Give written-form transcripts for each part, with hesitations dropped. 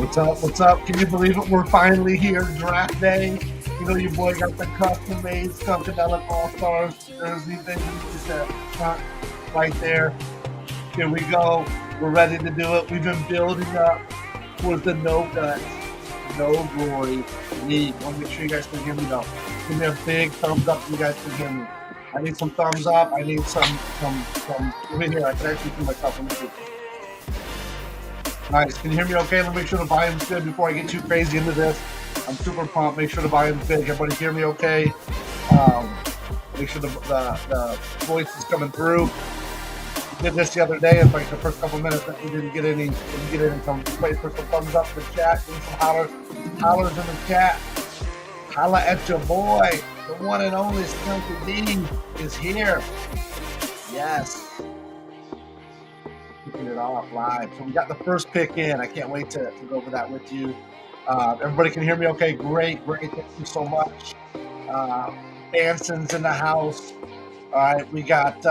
What's up? What's up? Can you believe it? We're finally here, draft day. You know, your boy got the custom made Skunkadelic All Stars jersey thing. He said, "Skunk," right there. Here we go. We're ready to do it. We've been building up towards the No Guts, No Glory League. I want to make sure you guys can hear me though. Give me a big thumbs up so you guys can hear me. I need some thumbs up. I need some. Over here, I can actually see myself. Let me see. Nice. Can you hear me okay? Let me make sure the volume's good before I get too crazy into this. I'm super pumped. Make sure the volume's big. Everybody hear me okay? Um, Make sure the voice is coming through. We did this the other day. It's like the first couple minutes that we didn't get any. Some wait for some thumbs up in the chat. Give me some hollers in the chat. Holla at your boy. The one and only Skunky D is here. Yes. Kicking it off live. So we got the first pick in. I can't wait to go over that with you. Everybody can hear me okay? Great. Thank you so much. Anson's in the house. All right, we got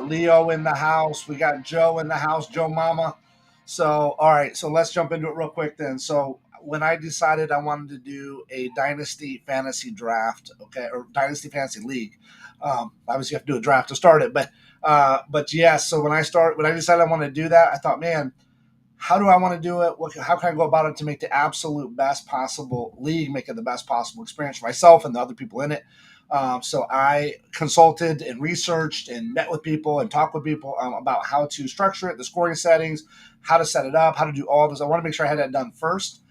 Leo in the house. We got Joe in the house, Joe Mama. So, all right, so let's jump into it real quick then. So, when I decided I wanted to do a Dynasty fantasy draft, okay, or Dynasty fantasy league, obviously you have to do a draft to start it, but yes. So when I decided I wanted to do that, I thought, man, how do I want to do it? How can I go about it to make the absolute best possible league, make it the best possible experience for myself and the other people in it? So I consulted and researched and met with people and talked with people about how to structure it, the scoring settings, how to set it up, how to do all this. I want to make sure I had that done first.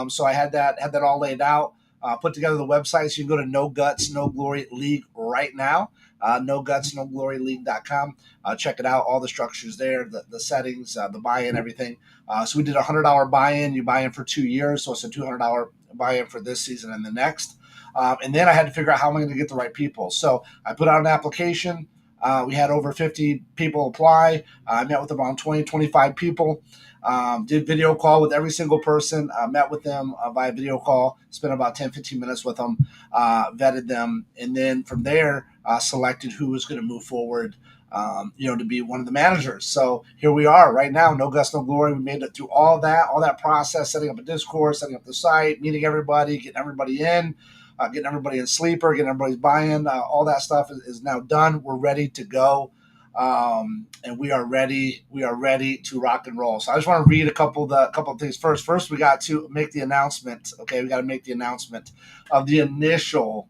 So I had that all laid out, put together the website. So you can go to No Guts No Glory League right now. NoGutsNoGloryLeague.com. Check it out. All the structures there, the settings, the buy-in, everything. So we did a $100 buy-in. You buy in for 2 years, so it's a $200 buy-in for this season and the next. And then I had to figure out how am I going to get the right people. So I put out an application. We had over 50 people apply. I met with around 20, 25 people. Did video call with every single person. Met with them via video call. Spent about 10, 15 minutes with them. Vetted them. And then from there, selected who was going to move forward to be one of the managers. So here we are right now, No Guts, No Glory. We made it through all that process, setting up a Discord, setting up the site, meeting everybody, getting everybody in. Getting everybody in sleeper, getting everybody's buy-in, all that stuff is now done. We're ready to go, and we are ready. We are ready to rock and roll. So I just want to read a couple of things first. First, we got to make the announcement. Okay, we got to make the announcement of the initial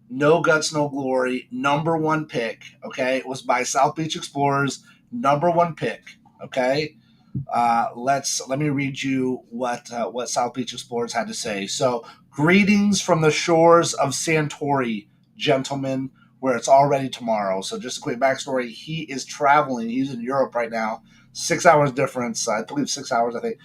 No Guts, No Glory number one pick. Okay, it was by South Beach Explorers, number one pick. Okay. Let me read you what South Beach Explorers had to say. So, greetings from the shores of Santorini, gentlemen, where it's already tomorrow. So, just a quick backstory: he is traveling. He's in Europe right now. 6 hours difference. I believe 6 hours. I think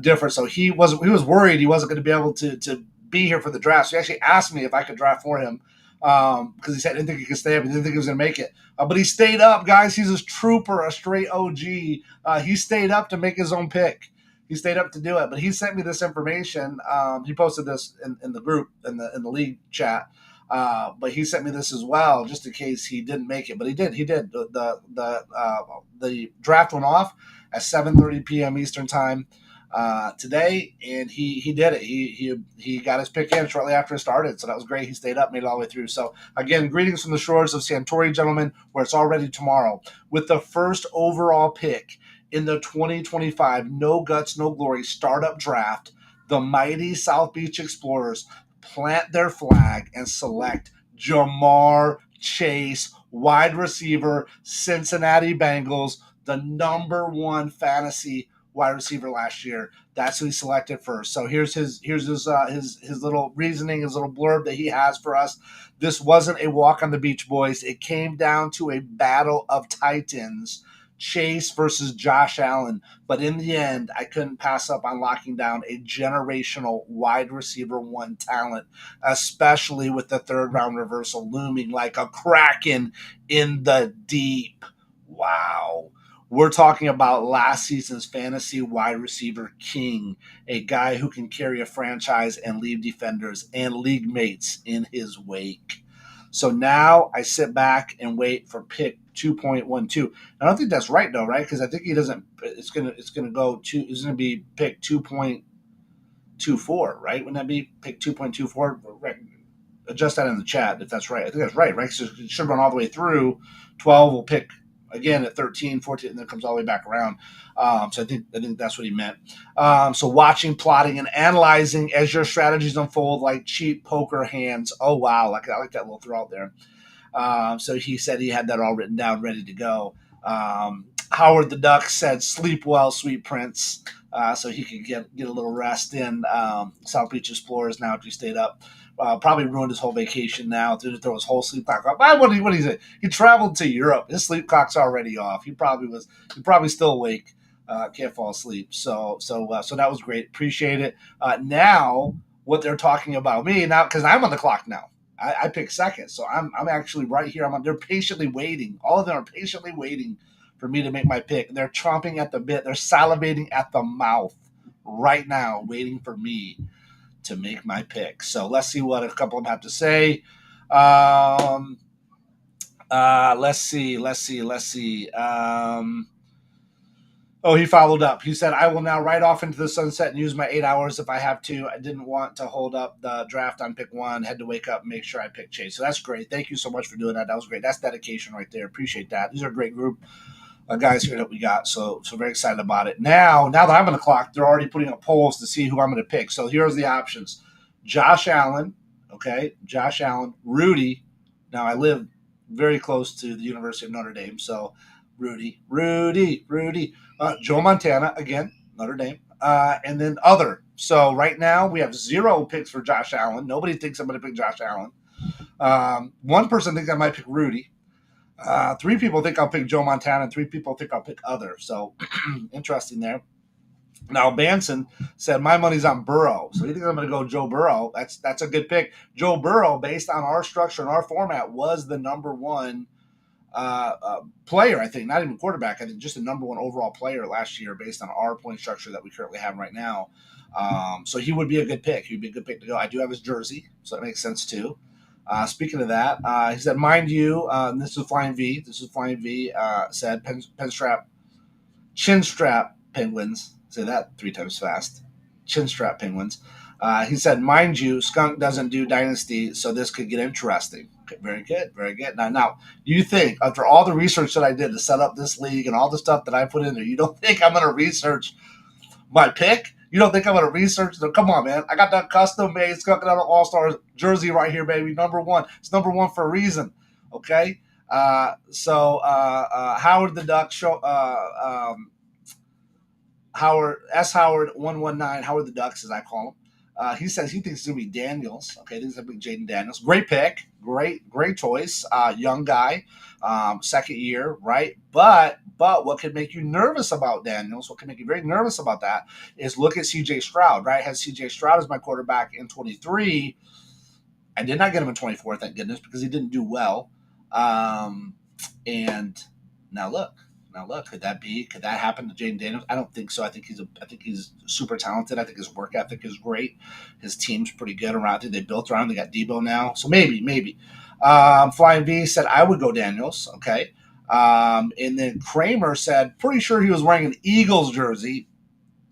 difference. So he was worried he wasn't going to be able to be here for the draft. So he actually asked me if I could draft for him because he said I didn't think he could stay up. He didn't think he was going to make it. But he stayed up, guys. He's a trooper, a straight OG. He stayed up to make his own pick. He stayed up to do it. But he sent me this information. He posted this in the group, in the league chat. But he sent me this as well, just in case he didn't make it. But he did. He did. The draft went off at 7:30 p.m. Eastern time today, and he did it. He got his pick in shortly after it started, so that was great. He stayed up, made it all the way through. So again, greetings from the shores of Santorini, gentlemen, where it's already tomorrow with the first overall pick in the 2025 No Guts No Glory startup draft. The mighty South Beach Explorers plant their flag and select Jamar Chase, wide receiver, Cincinnati Bengals, the number one fantasy wide receiver last year. That's who he selected first. So here's his little reasoning, his little blurb that he has for us. This wasn't a walk on the beach, boys. It came down to a battle of titans. Chase versus Josh Allen. But in the end, I couldn't pass up on locking down a generational wide receiver one talent, especially with the third round reversal looming like a kraken in the deep. Wow. We're talking about last season's fantasy wide receiver king, a guy who can carry a franchise and leave defenders and league mates in his wake. So now I sit back and wait for pick 2.12. I don't think that's right though, right? Because I think he doesn't. It's gonna go to. It's gonna be pick 2.24, right? Wouldn't that be pick 2.24? Right. Adjust that in the chat if that's right. I think that's right, right? So it should run all the way through. 12 will pick again at 13, 14, and then it comes all the way back around. So I think that's what he meant. So watching, plotting, and analyzing as your strategies unfold like cheap poker hands. Oh wow, I like that little throw out there. So he said he had that all written down, ready to go. Howard the Duck said, "Sleep well, sweet prince," so he could get a little rest in. South Beach Explorers now, if he stayed up. Probably ruined his whole vacation now. Didn't throw his whole sleep clock off. What did he say? He traveled to Europe. His sleep clock's already off. He probably still awake. Can't fall asleep. So that was great. Appreciate it. Now what they're talking about me now, because I'm on the clock now. I picked second, so I'm actually right here. They're patiently waiting. All of them are patiently waiting for me to make my pick. They're chomping at the bit. They're salivating at the mouth right now, waiting for me to make my pick. So let's see what a couple of them have to say. Let's see. Oh, he followed up. He said, "I will now ride off into the sunset and use my 8 hours if I have to. I didn't want to hold up the draft on pick one. Had to wake up and make sure I picked Chase." So that's great. Thank you so much for doing that. That was great. That's dedication right there. Appreciate that. These are a great group of guys here that we got. So very excited about it. Now that I'm on the clock, they're already putting up polls to see who I'm going to pick. So here's the options: Josh Allen, okay, Josh Allen, Rudy. Now I live very close to the University of Notre Dame, so Rudy. Joe Montana again, Notre Dame, and then other. So right now we have 0 picks for Josh Allen. Nobody thinks I'm going to pick Josh Allen. One person thinks I might pick Rudy. 3 people think I'll pick Joe Montana, and 3 people think I'll pick other. So interesting there. Now Banson said my money's on Burrow, so he thinks I'm going to go Joe Burrow. That's a good pick. Joe Burrow, based on our structure and our format, was the number one player. I think not even quarterback. I think just the number one overall player last year, based on our point structure that we currently have right now. So he would be a good pick. He'd be a good pick to go. I do have his jersey, so that makes sense too. Speaking of that, he said, mind you, this is Flying V. Said chin strap penguins. Say that 3 times fast. Chin strap penguins. He said, mind you, Skunk doesn't do Dynasty, so this could get interesting. Okay, very good, very good. Now, you think, after all the research that I did to set up this league and all the stuff that I put in there, you don't think I'm going to research my pick? You don't think I'm going to research? Come on, man. I got that custom-made Skunk and All-Stars jersey right here, baby. Number 1. It's number 1 for a reason, okay? Howard the Duck show. Howard 119, Howard the Ducks, as I call him. He says he thinks it's going to be Daniels. Okay, this is going to be Jaden Daniels. Great pick. Great choice. Young guy. Second year, right? But what could make you nervous about Daniels, what could make you very nervous about that, is look at C.J. Stroud, right? I had C.J. Stroud as my quarterback in 23. I did not get him in 24, thank goodness, because he didn't do well. And now look, could that happen to Jaden Daniels? I don't think so. I think he's super talented. I think his work ethic is great. His team's pretty good around. I think they built around him. They got Debo now, so maybe. Flying V said I would go Daniels. Okay, and then Kramer said pretty sure he was wearing an Eagles jersey.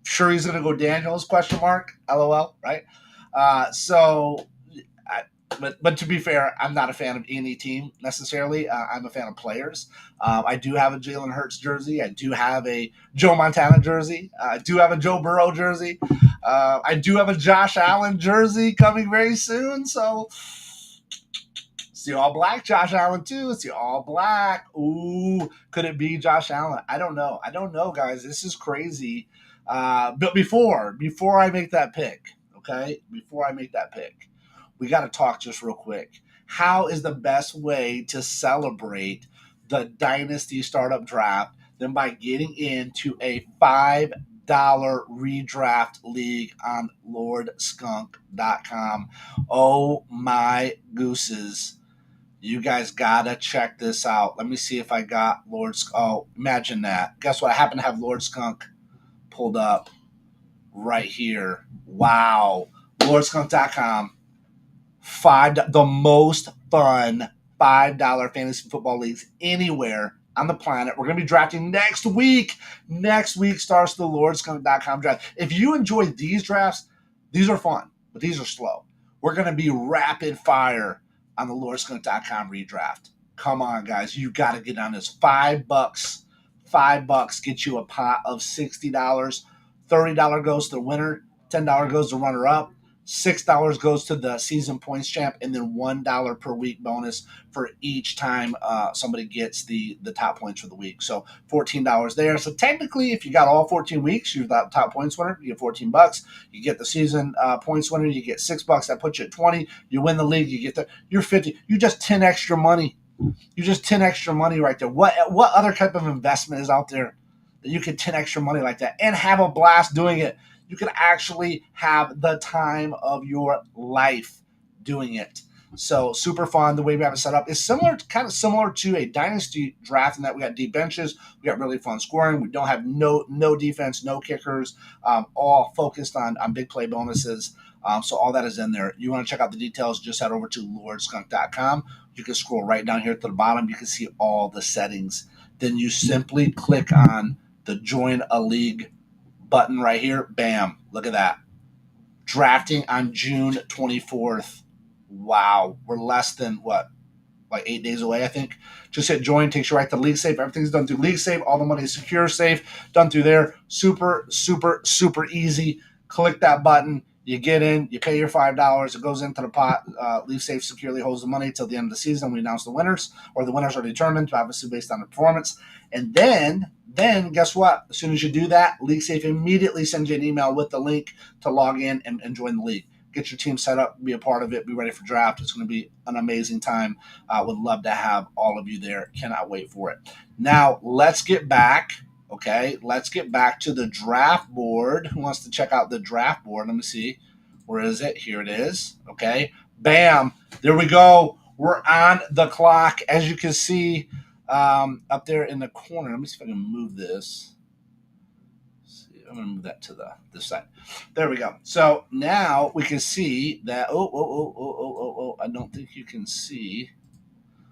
Sure he's going to go Daniels? Question mark. LOL. Right. But to be fair, I'm not a fan of any team necessarily. I'm a fan of players. I do have a Jalen Hurts jersey. I do have a Joe Montana jersey. I do have a Joe Burrow jersey. I do have a Josh Allen jersey coming very soon. So it's the all black Josh Allen too. It's the all black. Ooh, could it be Josh Allen? I don't know, guys. This is crazy. But before I make that pick, okay, we got to talk just real quick. How is the best way to celebrate the Dynasty Startup Draft than by getting into a $5 redraft league on LordSkunk.com? Oh my gooses. You guys got to check this out. Let me see if I got LordSkunk. Oh, imagine that. Guess what? I happen to have LordSkunk pulled up right here. Wow. LordSkunk.com. The most fun $5 fantasy football leagues anywhere on the planet. We're going to be drafting next week. Next week starts the LordSkunk.com draft. If you enjoy these drafts, these are fun, but these are slow. We're going to be rapid fire on the LordSkunk.com redraft. Come on, guys. You got to get on this. $5. $5 gets you a pot of $60. $30 goes to the winner. $10 goes to runner up. $6 goes to the season points champ, and then $1 per week bonus for each time somebody gets the top points for the week. So $14 there. So technically, if you got all 14 weeks, you're the top points winner. You get $14. You get the season points winner. You get $6. That puts you at 20. You win the league. You get you're 50. You just 10 extra money. You just 10 extra money right there. What other type of investment is out there that you can 10 extra money like that and have a blast doing it? You can actually have the time of your life doing it. So super fun. The way we have it set up is kind of similar to a Dynasty draft in that we got deep benches. We got really fun scoring. We don't have no defense, no kickers, all focused on big play bonuses. So all that is in there. You want to check out the details, just head over to LordSkunk.com. You can scroll right down here to the bottom. You can see all the settings. Then you simply click on the Join a League button right here. Bam. Look at that. Drafting on June 24th. Wow. We're less than, like 8 days away, I think. Just hit join. Takes you right to League Safe. Everything's done through League Safe. All the money is secure, safe. Done through there. Super, super, super easy. Click that button. You get in, you pay your $5, it goes into the pot. Leave Safe securely holds the money till the end of the season. We announce the winners, or the winners are determined, obviously based on the performance. And then guess what? As soon as you do that, League Safe immediately sends you an email with the link to log in and join the league. Get your team set up, be a part of it, be ready for draft. It's going to be an amazing time. Would love to have all of you there. Cannot wait for it. Now, let's get back. Okay, let's get back to the draft board. Who wants to check out the draft board? Let me see. Where is it? Here it is. Okay. Bam. There we go. We're on the clock. As you can see up there in the corner. Let me see if I can move this. I'm going to move that to this side. There we go. So now we can see that. Oh. I don't think you can see.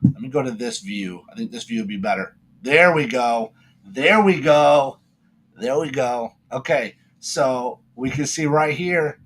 Let me go to this view. I think this view would be better. There we go. There we go. Okay, so we can see right here,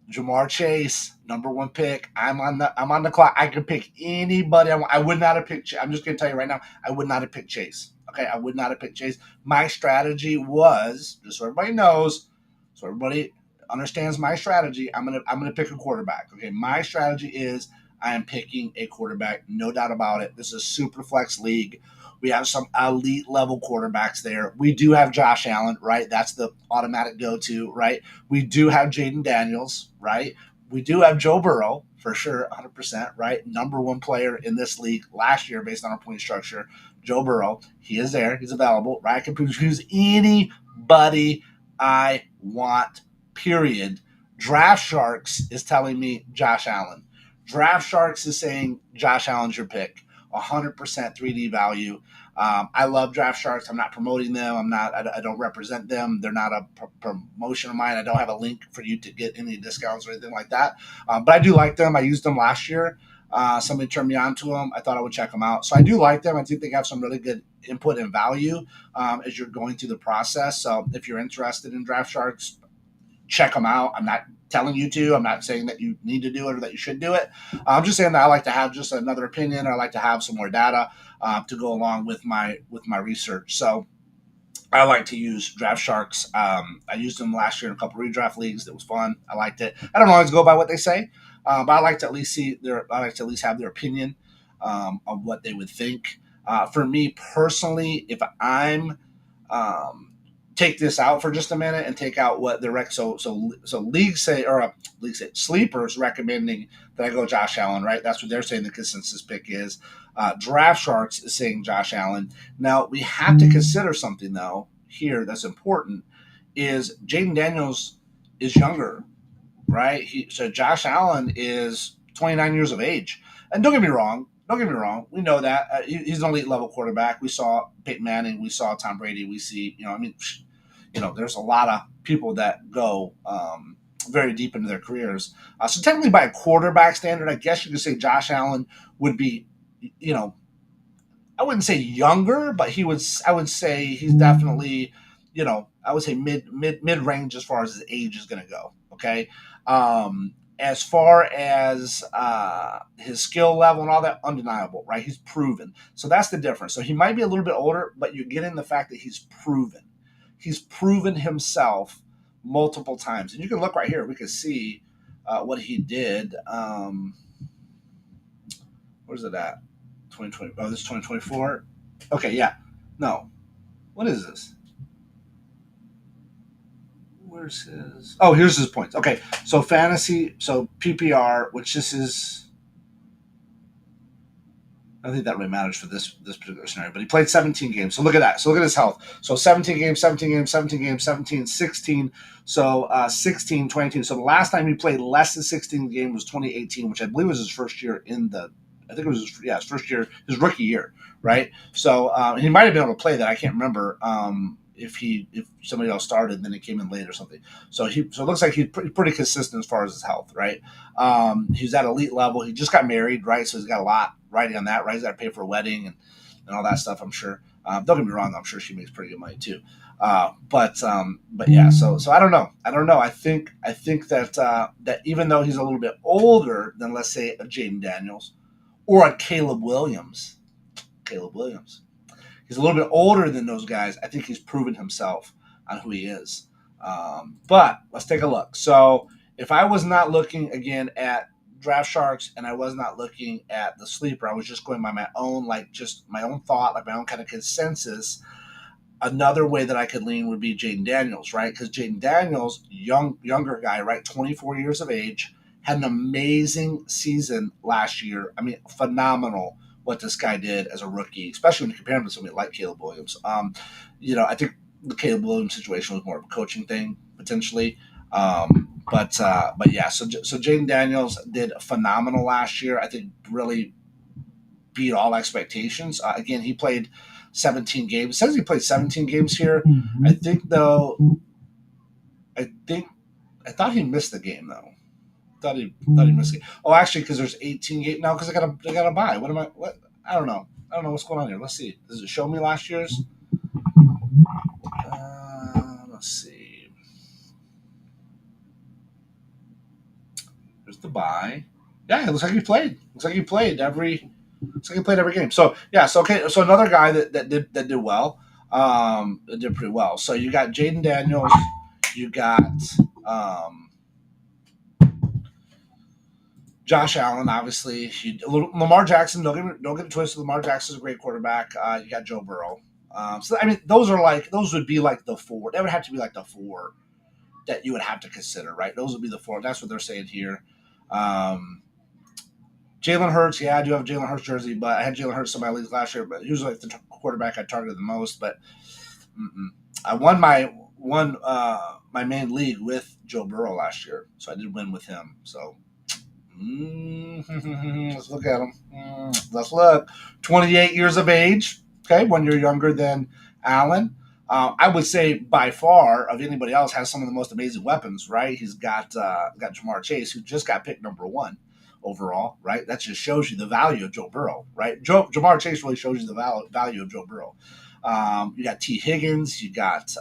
Jamar Chase, number 1 pick. I'm on the clock. I could pick anybody. I would not have picked. I'm just gonna tell you right now. I would not have picked Chase. Okay, I would not have picked Chase. My strategy was, just so everybody knows, so everybody understands my strategy. I'm gonna pick a quarterback. Okay, my strategy is I am picking a quarterback, no doubt about it. This is a Superflex league. We have some elite level quarterbacks there. We do have Josh Allen, right? That's the automatic go-to, right? We do have Jaden Daniels, right? We do have Joe Burrow, for sure, 100%, right? Number 1 player in this league last year based on our point structure. Joe Burrow, he is there. He's available, right? I can choose anybody I want, period. Draft Sharks is telling me Josh Allen. Draft Sharks is saying Josh Allen's your pick. 100% 3D value. I love Draft Sharks. I'm not promoting them. I don't represent them. They're not a promotion of mine. I don't have a link for you to get any discounts or anything like that. But I do like them. I used them last year. Somebody turned me on to them. I thought I would check them out. So I do like them. I think they have some really good input and value as you're going through the process. So if you're interested in Draft Sharks, check them out. I'm not telling you to. I'm not saying that you need to do it or that you should do it. I'm just saying that I like to have just another opinion. I like to have some more data to go along with my research. So I like to use Draft Sharks. I used them last year in a couple of redraft leagues. It was fun. I liked it. I don't always go by what they say, but I like to at least have their opinion of what they would think. For me personally, if I'm take this out for just a minute and take out what the league say, or league say sleepers recommending that I go Josh Allen, right? That's what they're saying the consensus pick is. Draft Sharks is saying Josh Allen. Now we have to consider something though here that's important is Jaden Daniels is younger, right? So Josh Allen is 29 years of age, and don't get me wrong. We know that he's an elite level quarterback. We saw Peyton Manning. We saw Tom Brady. We see, there's a lot of people that go very deep into their careers. So technically, by a quarterback standard, I guess you could say Josh Allen would be, you know, I wouldn't say younger, but he was. I would say he's definitely, I would say mid range as far as his age is going to go. Okay, as far as his skill level and all that, undeniable, right? He's proven. So that's the difference. So he might be a little bit older, but you're getting the fact that he's proven. He's proven himself multiple times, and you can look right here. We can see what he did. Where's it at? 2020. Oh, this is 2024. Okay, yeah. No. What is this? Where's his? Oh, here's his points. Okay, so fantasy, so PPR, which this is. I don't think that really matters for this particular scenario, but he played 17 games. So look at that. So look at his health. So 17 games, 17 games, 17 games, 17, 16. So 16, 22. So the last time he played less than 16 games was 2018, which I believe was his first year in the. I think it was his first year, his rookie year, right? So he might have been able to play that. I can't remember if somebody else started, then he came in late or something. So it looks like he's pretty consistent as far as his health, right? He's at elite level. He just got married, right? So he's got a lot riding on that, right? He's got to pay for a wedding and all that stuff, I'm sure. Don't get me wrong, I'm sure she makes pretty good money too. But yeah, so I don't know. I think that even though he's a little bit older than, let's say, a Jaden Daniels or a Caleb Williams, he's a little bit older than those guys. I think he's proven himself on who he is. But let's take a look. So if I was not looking again at Draft Sharks and I was not looking at the sleeper, I was just going by my own, just my own thought, my own kind of consensus. Another way that I could lean would be Jaden Daniels, right? Because Jaden Daniels, younger guy, right, 24 years of age, had an amazing season last year. I mean, phenomenal what this guy did as a rookie, especially when you compare him to somebody like Caleb Williams. I think the Caleb Williams situation was more of a coaching thing potentially. But yeah, so Jaden Daniels did phenomenal last year. I think really beat all expectations. Again, he played 17 games. It says he played 17 games here. I think though, I thought he missed the game though. Thought he missed it. Oh, actually, because there's 18 games now. Because I gotta buy. What? I don't know. I don't know what's going on here. Let's see. Does it show me last year's? Let's see. There's the buy. Yeah, it looks like he played. Looks like he played every game. So yeah. So okay. So another guy that did well. Did pretty well. So you got Jaden Daniels. You got. Josh Allen, obviously. Lamar Jackson, don't get it twisted. Lamar Jackson's a great quarterback. You got Joe Burrow. So I mean, those would be like the four. That would have to be like the four that you would have to consider, right? Those would be the four. That's what they're saying here. Jalen Hurts, yeah, I do have a Jalen Hurts jersey, but I had Jalen Hurts in my leagues last year. But he was like the quarterback I targeted the most. But I won my main league with Joe Burrow last year, so I did win with him. So. Let's look at him. Let's look. 28 years of age. Okay, 1 year younger than Allen. I would say by far of anybody else has some of the most amazing weapons. Right? He's got Jamar Chase, who just got picked number 1 overall. Right? That just shows you the value of Joe Burrow. Right? Jamar Chase really shows you the value of Joe Burrow. You got T. Higgins. You got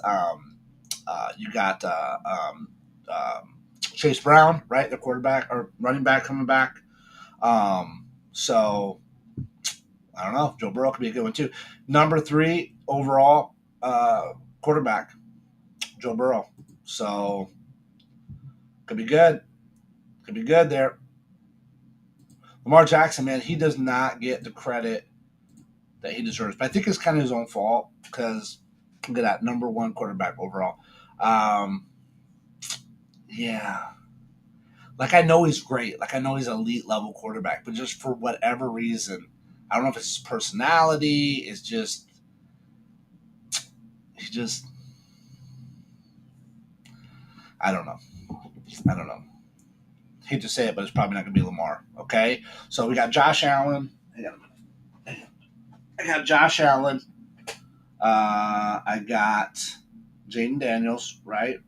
Chase Brown, right? The quarterback or running back coming back. So I don't know. Joe Burrow could be a good one too. Number 3 overall quarterback, Joe Burrow. So could be good. Could be good there. Lamar Jackson, man, he does not get the credit that he deserves. But I think it's kind of his own fault because look at that, number 1 quarterback overall. Yeah. Like, I know he's great. Like, I know he's an elite level quarterback. But just for whatever reason, I don't know if it's his personality. It's just, I don't know. Hate to say it, but it's probably not going to be Lamar. Okay? So we got Josh Allen. I got Josh Allen. I got Jaden Daniels, right?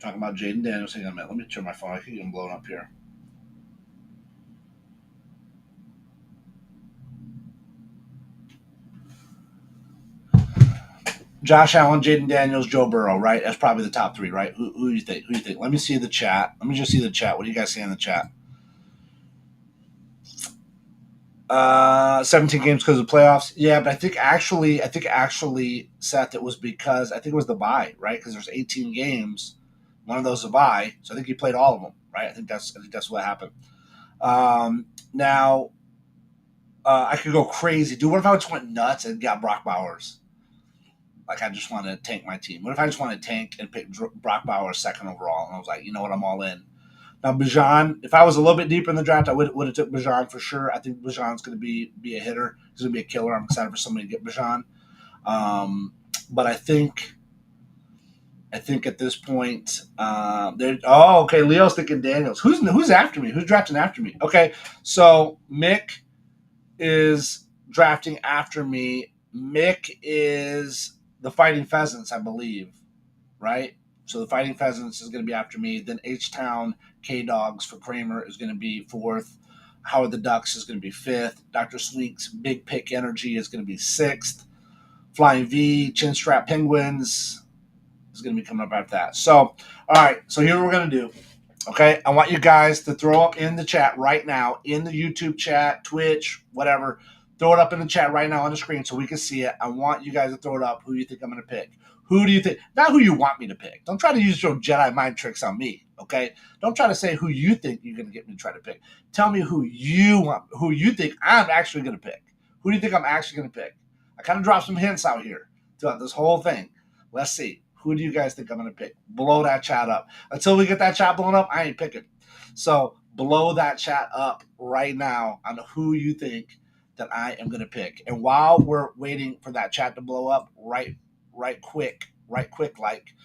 Talking about Jaden Daniels. Hang on a minute. Let me turn my phone. I keep getting blown up here. Josh Allen, Jaden Daniels, Joe Burrow, right? That's probably the top three, right? Who do you think? Who do you think? Let me see the chat. Let me just see the chat. What do you guys see in the chat? 17 games because of playoffs. Yeah, but I think actually, Seth, it was because I think it was the bye, right? Because there's 18 games, one of those a bye, so I think he played all of them, right? I think that's what happened. Now, I could go crazy, dude. What if I just went nuts and got Brock Bowers? Like I just want to tank my team. What if I just want to tank and pick Brock Bowers second overall? And I was like, you know what, I'm all in. Now Bijan, if I was a little bit deeper in the draft, I would have took Bijan for sure. I think Bijan's going to be a hitter. He's going to be a killer. I'm excited for somebody to get Bijan. But I think at this point, there. Oh, okay. Leo's thinking Daniels. Who's after me? Who's drafting after me? Okay, so Mick is drafting after me. Mick is the Fighting Pheasants, I believe, right? So the Fighting Pheasants is going to be after me. Then H Town K Dogs for Kramer is going to be fourth. Howard the Ducks is going to be fifth. Dr. Sweek's Big Pick Energy is going to be sixth. Flying V, Chinstrap Penguins is going to be coming up after that. So, all right. So here we're going to do. Okay, I want you guys to throw up in the chat right now, in the YouTube chat, Twitch, whatever. Throw it up in the chat right now on the screen so we can see it. I want you guys to throw it up. Who you think I'm going to pick? Who do you think? Not who you want me to pick. Don't try to use your Jedi mind tricks on me. Okay, don't try to say who you think you're going to get me to try to pick. Tell me who you want, who you think I'm actually going to pick. Who do you think I'm actually going to pick? I kind of dropped some hints out here throughout this whole thing. Let's see. Who do you guys think I'm going to pick? Blow that chat up. Until we get that chat blown up, I ain't picking. So blow that chat up right now on who you think that I am going to pick. And while we're waiting for that chat to blow up, right quick, like,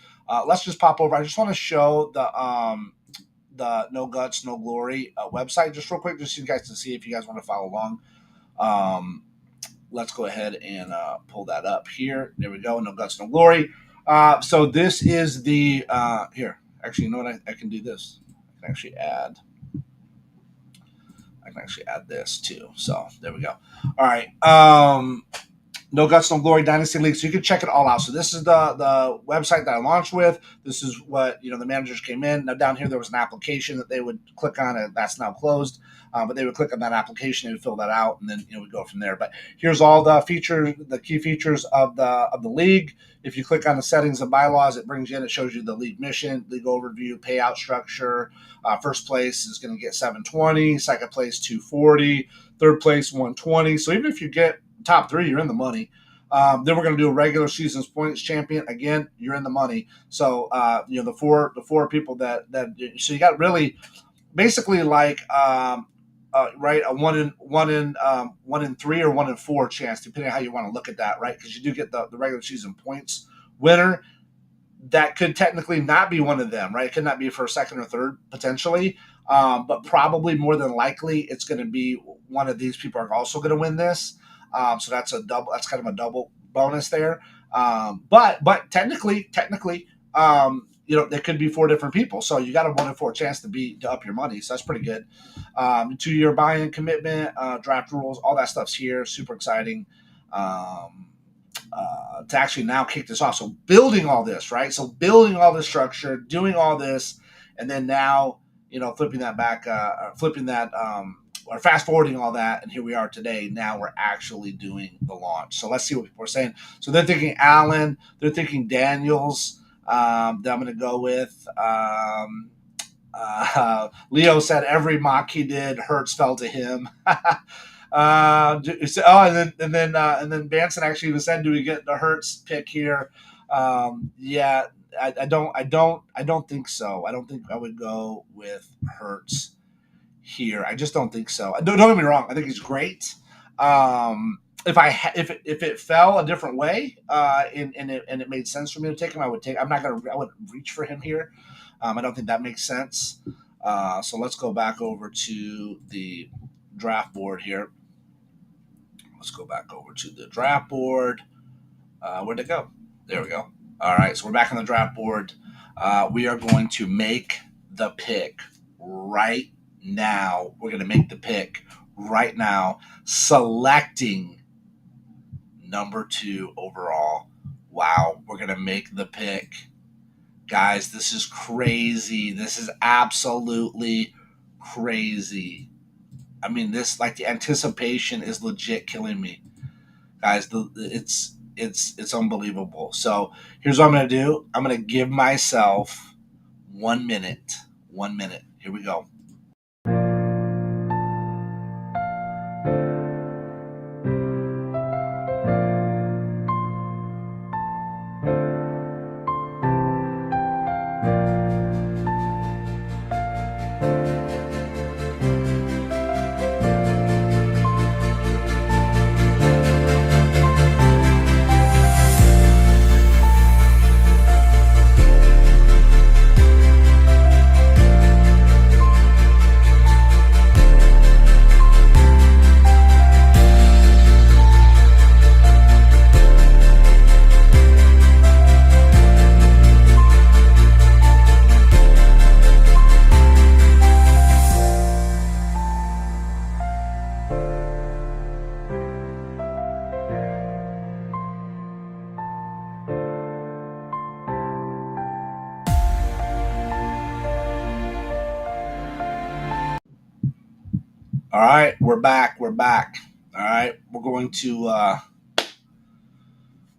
let's just pop over. I just want to show the No Guts No Glory website just real quick, just so you guys can see if you guys want to follow along. Let's go ahead and pull that up here. There we go. No Guts No Glory. So this is the here. Actually, you know what? I can do this. I can actually add this too. So there we go. All right. No Guts, No Glory Dynasty League. So you can check it all out. So this is the website that I launched with. This is what the managers came in. Now down here there was an application that they would click on, and that's now closed. But they would click on that application, they would fill that out, and then we go from there. But here's all the features, the key features of the league. If you click on the settings and bylaws, it brings you in. It shows you the league mission, league overview, payout structure. First place is going to get 720. Second place 240. Third place 120. So even if you get top three, you're in the money. Then we're going to do a regular season's points champion. Again, you're in the money. So the four people that so you got really basically like right a one in three or 1 in 4 chance, depending on how you want to look at that, right? Because you do get the regular season points winner. That could technically not be one of them, right? It could not be for a second or third potentially, but probably more than likely it's going to be one of these people are also going to win this. So that's a double. That's kind of a double bonus there. But technically, there could be 4 different people. So you got a 1 in 4 chance to up your money. So that's pretty good. 2-year buy-in commitment, draft rules, all that stuff's here. Super exciting. To actually now kick this off. So building all this, right? So building all this structure, doing all this, and then now, flipping that back, or fast forwarding all that, and here we are today. Now we're actually doing the launch. So let's see what people are saying. So they're thinking Allen, they're thinking Daniels. That I'm going to go with. Leo said every mock he did, Hurts fell to him. And then Banson actually even said, "Do we get the Hurts pick here?" Yeah, I don't think so. I don't think I would go with Hurts here. I just don't think so. Don't get me wrong. I think he's great. If it fell a different way, and it made sense for me to take him, I would take. I would reach for him here. I don't think that makes sense. So let's go back over to the draft board here. Let's go back over to the draft board. Where'd it go? There we go. All right, so we're back on the draft board. We are going to make the pick right now. We're going to make the pick right now, selecting number 2 overall. Wow, we're going to make the pick. Guys, this is crazy. This is absolutely crazy. I mean, this, like, the anticipation is legit killing me. Guys, it's unbelievable. So here's what I'm going to do. I'm going to give myself 1 minute. 1 minute. Here we go. All right, we're back. We're back. All right, we're going to.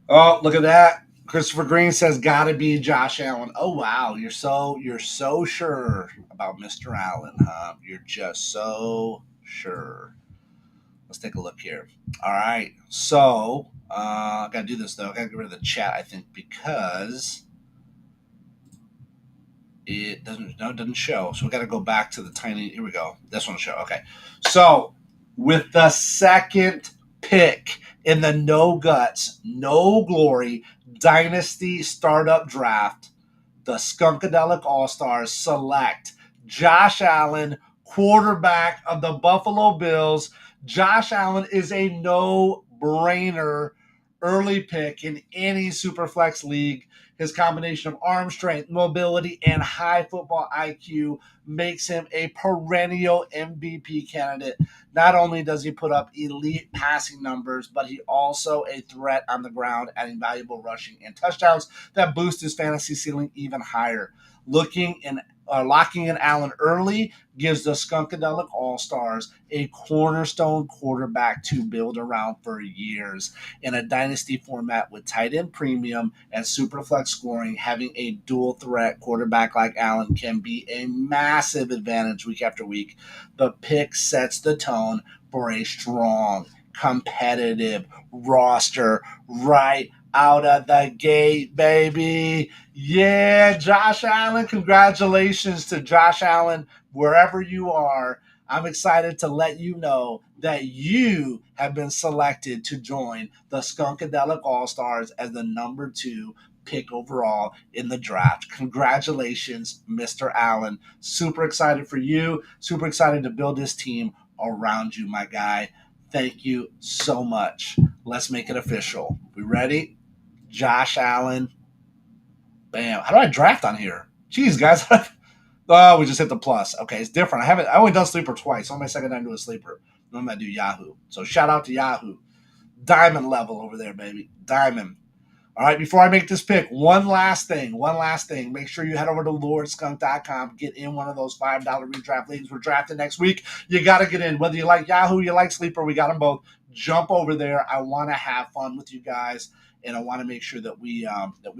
Oh, look at that! Christopher Green says, "Gotta be Josh Allen." Oh wow, you're so sure about Mr. Allen, huh? You're just so sure. Let's take a look here. All right, so I gotta do this though. I gotta get rid of the chat, I think, because it doesn't show. So we got to go back to the tiny. Here we go. This one will show. Okay. So with the second pick in the No Guts, No Glory Dynasty Startup Draft, the Skunkadelic All Stars select Josh Allen, quarterback of the Buffalo Bills. Josh Allen is a no-brainer early pick in any Superflex league. His combination of arm strength, mobility, and high football IQ makes him a perennial MVP candidate. Not only does he put up elite passing numbers, but he also a threat on the ground, adding valuable rushing and touchdowns that boost his fantasy ceiling even higher. Locking in Allen early gives the Skunkadelic All-Stars a cornerstone quarterback to build around for years. In a dynasty format with tight end premium and superflex scoring, having a dual threat quarterback like Allen can be a massive advantage week after week. The pick sets the tone for a strong, competitive roster right out of the gate, baby. Yeah, Josh Allen. Congratulations to Josh Allen, wherever you are. I'm excited to let you know that you have been selected to join the Skunkadelic All Stars as the number 2 pick overall in the draft. Congratulations, Mr. Allen. Super excited for you. Super excited to build this team around you, my guy. Thank you so much. Let's make it official. We ready? Josh Allen. Bam. How do I draft on here? Jeez, guys. Oh, we just hit the plus. Okay, it's different. I only done sleeper twice. On my second time doing sleeper. Normally I do Yahoo. So shout out to Yahoo. Diamond level over there, baby. Diamond. All right, before I make this pick, one last thing. Make sure you head over to LordSkunk.com. Get in one of those $5 redraft leagues. We're drafting next week. You got to get in. Whether you like Yahoo, you like Sleeper, we got them both. Jump over there. I want to have fun with you guys, and I want to make sure that we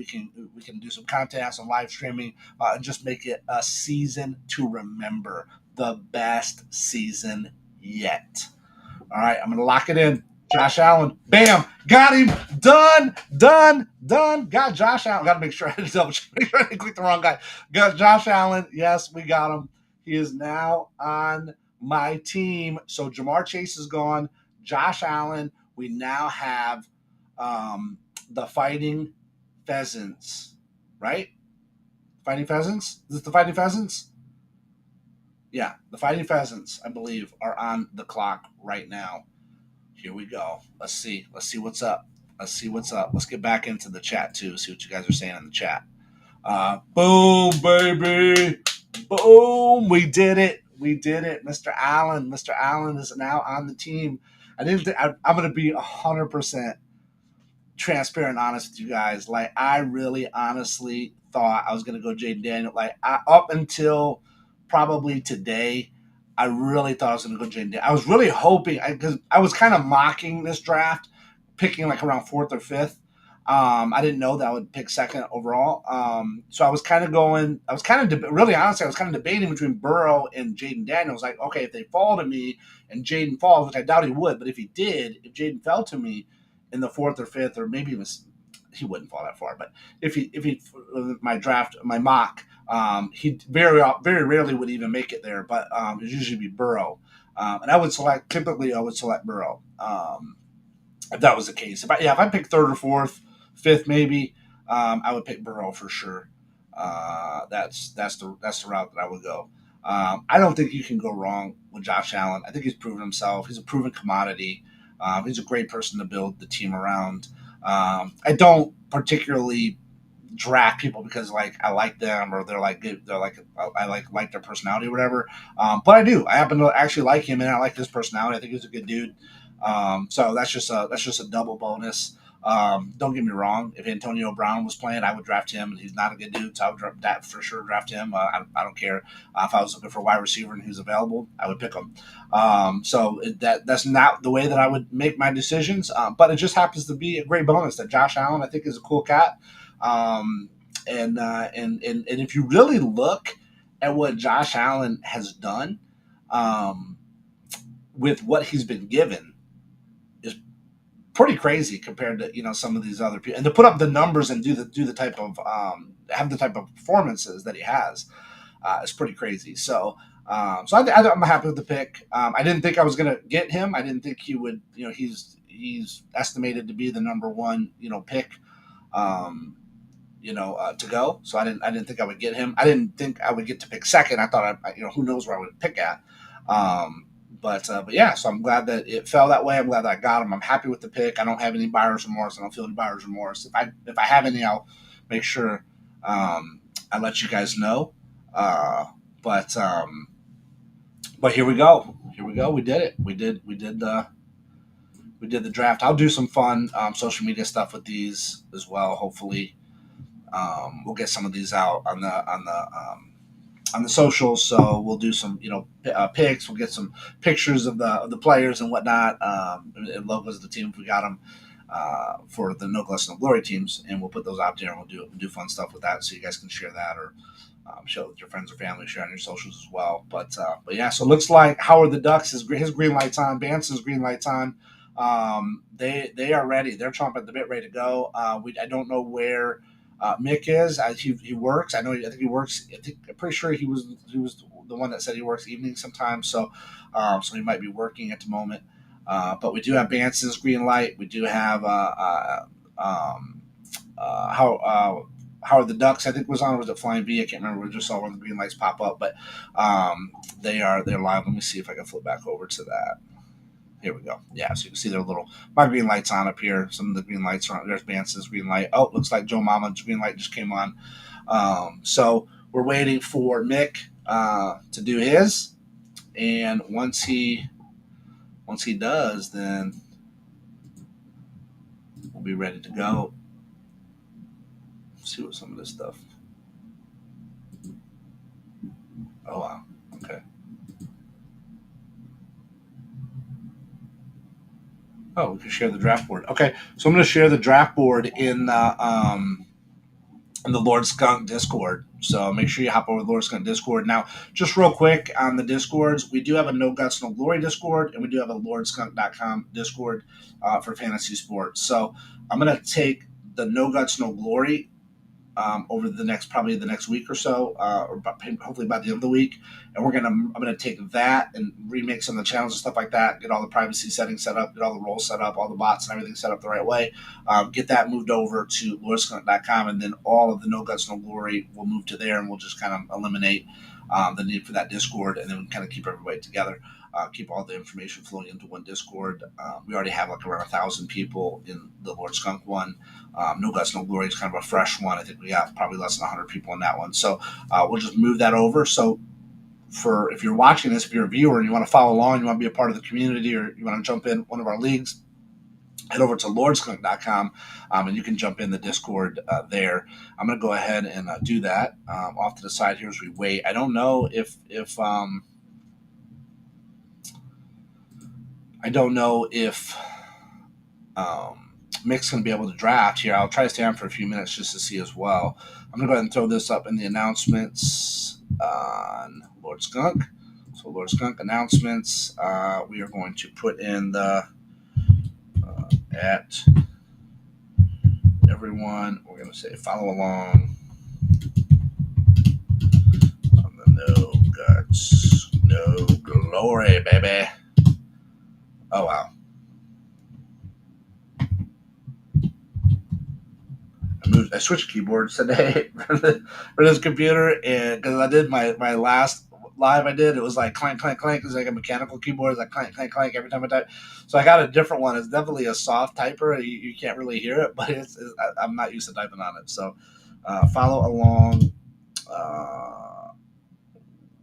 can do some content, some live streaming, and just make it a season to remember. The best season yet. All right, I'm going to lock it in. Josh Allen. Bam. Got him. Done. Got Josh Allen. Got to make sure I didn't double check. Make sure I didn't click the wrong guy. Got Josh Allen. Yes, we got him. He is now on my team. So Jamar Chase is gone. Josh Allen. We now have the Fighting Pheasants, right? Fighting Pheasants? Is it the Fighting Pheasants? Yeah, the Fighting Pheasants, I believe, are on the clock right now. Here we go. Let's see what's up. Let's get back into the chat too. See what you guys are saying in the chat. Boom, baby. Boom. We did it. We did it. Mr. Allen. Mr. Allen is now on the team. I didn't think I'm going to be 100% transparent and honest with you guys. Like, I really honestly thought I was going to go Jaden Daniel. Like, up until probably today, I really thought I was going to go Jaden Daniel. I was really hoping, because I was kind of mocking this draft, picking like around fourth or fifth. I didn't know that I would pick second overall. So I was kind of going, I was kind of, really honestly, I was kind of debating between Burrow and Jaden Daniels. Like, okay, if they fall to me and Jaden falls, which I doubt he would, but if he did, if Jaden fell to me in the fourth or fifth, or maybe it was, he wouldn't fall that far, but if he my draft, my mock, he very rarely would even make it there, but it would usually be Burrow. And I would select, typically I would select Burrow. If that was the case. If I picked third or fourth, fifth maybe, I would pick Burrow for sure. That's the route that I would go. I don't think you can go wrong with Josh Allen. I think he's proven himself. He's a proven commodity. He's a great person to build the team around. I don't particularly draft people because like I like them or they're like good. They're like I like their personality or whatever. But I do. I happen to actually like him and I like his personality. I think he's a good dude. So that's just a double bonus. Don't get me wrong. If Antonio Brown was playing, I would draft him, and he's not a good dude, so I would for sure draft him. I don't care if I was looking for a wide receiver and who's available, I would pick him. That's not the way that I would make my decisions, but it just happens to be a great bonus that Josh Allen I think is a cool cat. And if you really look at what Josh Allen has done, um, with what he's been given is pretty crazy compared to some of these other people, and to put up the numbers and do the type of have the type of performances that he has is pretty crazy. I'm happy with the pick. I didn't think I was going to get him. I didn't think he would. He's estimated to be the number one pick. To go. So I didn't think I would get him. I didn't think I would get to pick second. I thought who knows where I would pick at. But yeah, so I'm glad that it fell that way. I'm glad that I got him. I'm happy with the pick. I don't have any buyer's remorse. I don't feel any buyer's remorse. If I have any, I'll make sure I let you guys know. But here we go. Here we go. We did it. We did the draft. I'll do some fun social media stuff with these as well. Hopefully, we'll get some of these out on the socials. So we'll do some picks. We'll get some pictures of the players and whatnot, and logos of the team if we got them for the No Guts No Glory teams, and we'll put those out there and we'll do fun stuff with that, so you guys can share that or share it with your friends or family, share on your socials as well. But yeah, so it looks like Howard the Ducks his green light's on. Banson's green light's on. They are ready. They're chomping at the bit, ready to go. I don't know where Mick is. He works. I think he works. I'm pretty sure he was the one that said he works evenings sometimes. So he might be working at the moment. But we do have Banson's green light. We do have Howard the Ducks. I think was on. Or was it Flying V? I can't remember. We just saw one of the green lights pop up. But they're live. Let me see if I can flip back over to that. Here we go. Yeah, so you can see their my green lights on up here. Some of the green lights are on. There's Banson's green light. Oh, looks like Joe Mama's green light just came on. So we're waiting for Mick to do his, and once he does, then we'll be ready to go. Let's see what some of this stuff. Oh wow. Okay. Oh, we can share the draft board. Okay, so I'm going to share the draft board in the LordSkunk Discord. So make sure you hop over to the LordSkunk Discord. Now, just real quick on the Discords, we do have a No Guts No Glory Discord, and we do have a LordSkunk.com Discord for fantasy sports. So I'm going to take the No Guts No Glory over probably the next week or so, or hopefully by the end of the week. And I'm gonna take that and remake some of the channels and stuff like that. Get all the privacy settings set up, get all the roles set up, all the bots and everything set up the right way. Get that moved over to LordSkunk.com, and then all of the No Guts No Glory will move to there, and we'll just kind of eliminate the need for that Discord, and then kind of keep everybody together. Keep all the information flowing into one Discord. We already have like around 1,000 people in the LordSkunk one. No Guts, No Glory is kind of a fresh one. I think we got probably less than 100 people in that one. So we'll just move that over. So for if you're watching this, if you're a viewer and you want to follow along, you want to be a part of the community, or you want to jump in one of our leagues, head over to LordSkunk.com and you can jump in the Discord there. I'm going to go ahead and do that off to the side here as we wait. I don't know if Mick's going to be able to draft here. I'll try to stay on for a few minutes just to see as well. I'm going to go ahead and throw this up in the announcements on LordSkunk. So LordSkunk announcements, we are going to put in the at everyone. We're going to say follow along on the No Guts, No Glory, baby. Oh, wow. I switched keyboards today for this computer, and because I did my last live I did, it was like clank, clank, clank. It's like a mechanical keyboard. It's like clank, clank, clank every time I type. So I got a different one. It's definitely a soft typer. You can't really hear it, but I'm not used to typing on it. So follow along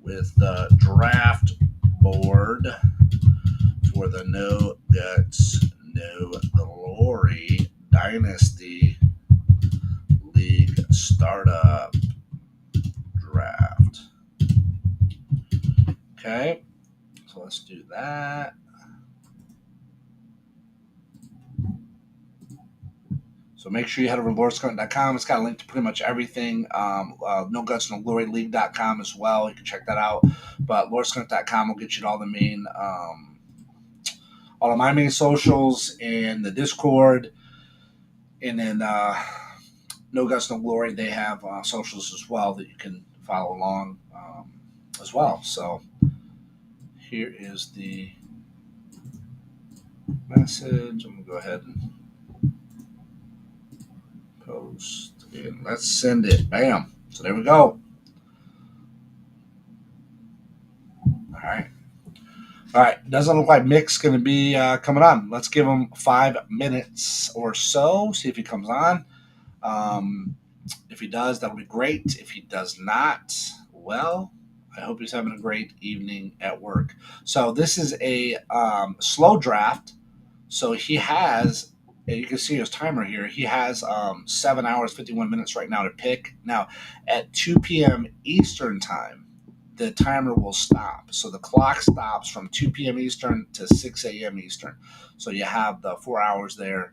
with the draft board for the No Guts, No Glory Dynasty League Startup Draft. Okay, so let's do that. So make sure you head over to LordSkunk.com. It's got a link to pretty much everything. NoGutsNoGlory League.com as well. You can check that out. But LordSkunk.com will get you to all the main, all of my main socials and the Discord. And then No Guts, No Glory, they have socials as well that you can follow along as well. So here is the message. I'm going to go ahead and post, and let's send it. Bam. So there we go. All right. Doesn't look like Mick's going to be coming on. Let's give him 5 minutes or so. See if he comes on. If he does, that'll be great. If he does not, well, I hope he's having a great evening at work. So this is a slow draft. So he has, you can see his timer here. He has 7 hours, 51 minutes right now to pick. Now, at 2 p.m. Eastern time, the timer will stop. So the clock stops from 2 p.m. Eastern to 6 a.m. Eastern. So you have the 4 hours there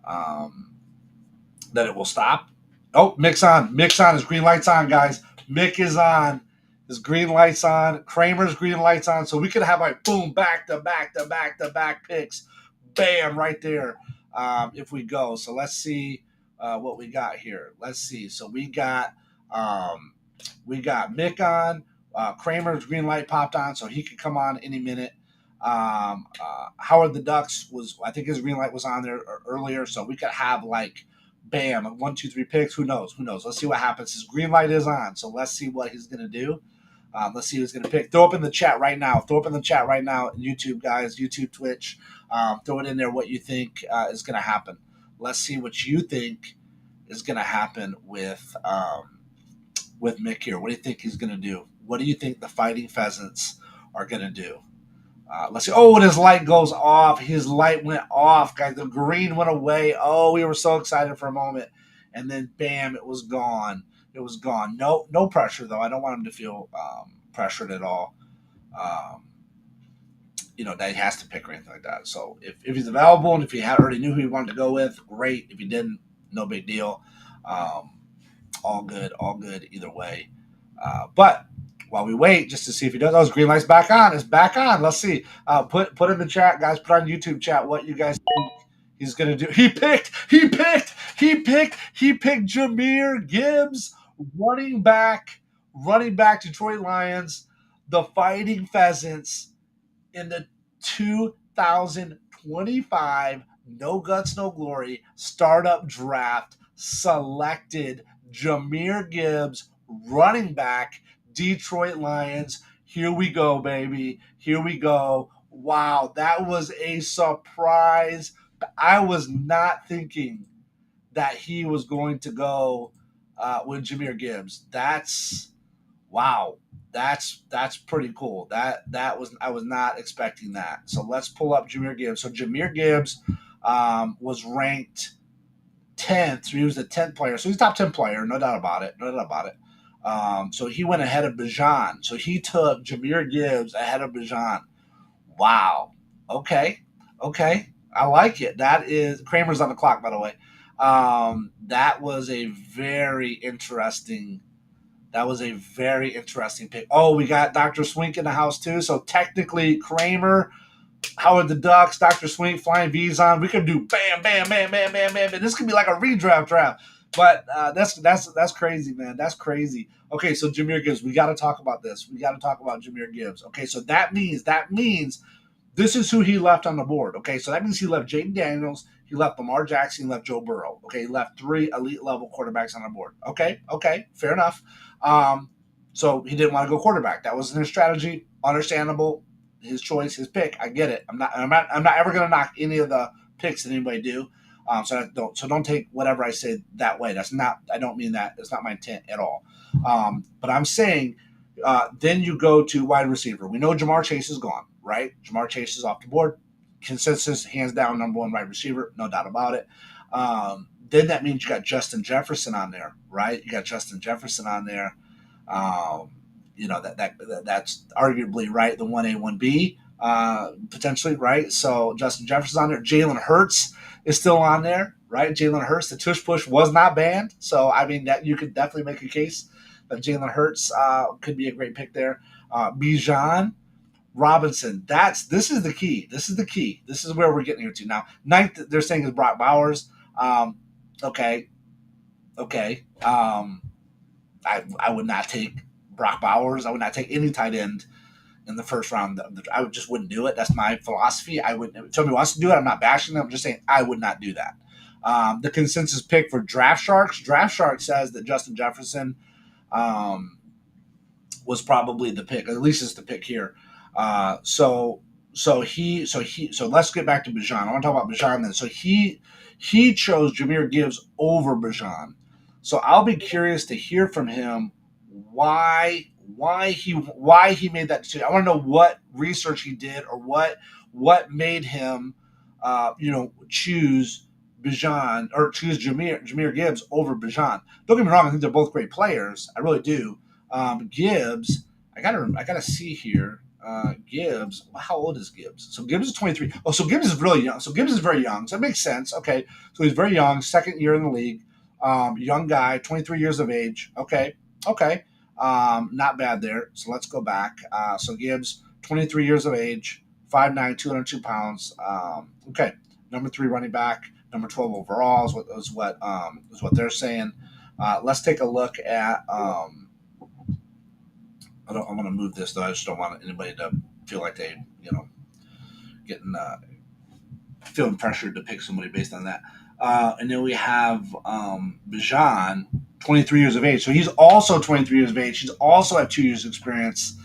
that it will stop. Oh, Mick's on. Mick's on. His green light's on, guys. Mick is on. His green light's on. Kramer's green light's on. So we could have like boom, back to back to back to back picks. Bam, right there. If we go. So let's see what we got here. Let's see. So we got Mick on. Kramer's green light popped on, so he could come on any minute. Howard the Ducks was, I think his green light was on there earlier, so we could have like bam, 1, 2, 3 picks. Who knows? Let's see what happens. His green light is on, so let's see what he's gonna do. Let's see who's gonna pick. Throw up in the chat right now. YouTube guys, YouTube, Twitch. Throw it in there. What you think is gonna happen? Let's see what you think is gonna happen with Mick here. What do you think he's gonna do? What do you think the Fighting Pheasants are gonna do? Let's see. Oh, and his light goes off. His light went off, guys. The green went away. Oh, we were so excited for a moment, and then bam, it was gone. It was gone. No pressure though. I don't want him to feel pressured at all. That he has to pick or anything like that. So if he's available and if he already knew who he wanted to go with, great. If he didn't, no big deal. All good either way. But while we wait just to see if he does, green light's back on. It's back on. Let's see. Put in the chat, guys. Put on YouTube chat what you guys think he's gonna do. He picked Jahmyr Gibbs, running back, Detroit Lions, the Fighting Pheasants in the 2025 No Guts, No Glory startup draft selected Jahmyr Gibbs, running back, Detroit Lions. Here we go, baby. Here we go. Wow, that was a surprise. I was not thinking that he was going to go with Jahmyr Gibbs. That's wow. That's pretty cool. That was I was not expecting that. So let's pull up Jahmyr Gibbs. So Jahmyr Gibbs was ranked 10th. So he was the 10th player. So he's top 10 player, no doubt about it. No doubt about it. So he went ahead of Bijan. So he took Jahmyr Gibbs ahead of Bijan. Wow. Okay. Okay. I like it. That is Kramer's on the clock, by the way. That was a very interesting. That was a very interesting pick. Oh, we got Dr. Swink in the house too. So technically, Kramer, Howard the Ducks, Dr. Swink, Flying V's on. We could do bam, bam, bam, bam, bam, bam. And this could be like a redraft draft. But that's crazy, man. That's crazy. Okay, so Jahmyr Gibbs, we got to talk about this. We got to talk about Jahmyr Gibbs. Okay, so that means this is who he left on the board. Okay, so that means he left Jaden Daniels, he left Lamar Jackson, he left Joe Burrow. Okay, he left 3 elite level quarterbacks on the board. Okay, fair enough. So he didn't want to go quarterback. That wasn't his strategy. Understandable. His choice, his pick. I get it. I'm not ever going to knock any of the picks that anybody do. So don't take whatever I say that way. I don't mean that. It's not my intent at all. But I'm saying, then you go to wide receiver. We know Jamar Chase is gone, right? Jamar Chase is off the board. Consensus, hands down, number 1 wide receiver, no doubt about it. Then that means you got Justin Jefferson on there, right? You got Justin Jefferson on there. That's arguably right. The 1A, 1B, potentially, right? So Justin Jefferson's on there. Jalen Hurts is still on there, right? Jalen Hurts, the tush push was not banned. So, I mean, that you could definitely make a case that Jalen Hurts could be a great pick there. Bijan Robinson, this is the key. This is the key. This is where we're getting here to. Now, 9th, they're saying is Brock Bowers. Okay. I would not take Brock Bowers. I would not take any tight end in the first round. I just wouldn't do it. That's my philosophy. I wouldn't. If somebody wants to do it, I'm not bashing them. I'm just saying I would not do that. The consensus pick for Draft Sharks says that Justin Jefferson was probably the pick. At least it's the pick here. So let's get back to Bijan. I want to talk about Bijan then. So he chose Jahmyr Gibbs over Bijan. So I'll be curious to hear from him why he made that decision. I want to know what research he did or what made him choose Bijan or choose Jahmyr Gibbs over Bijan. Don't get me wrong, I think they're both great players. I really do. Gibbs, I gotta see here. Gibbs, how old is Gibbs? So Gibbs is 23. Oh, so Gibbs is really young. So Gibbs is very young. So that makes sense. Okay, so he's very young, 2nd year in the league. Young guy, 23 years of age. Okay. Not bad there. So let's go back. So Gibbs, 23 years of age, 5'9", 202 pounds. Okay, number 3 running back, number 12 overall is what they're saying. Let's take a look at. I'm going to move this though. I just don't want anybody to feel like they, getting feeling pressured to pick somebody based on that. And then we have Bijan, 23 years of age. So he's also 23 years of age. He's also at 2 years experience.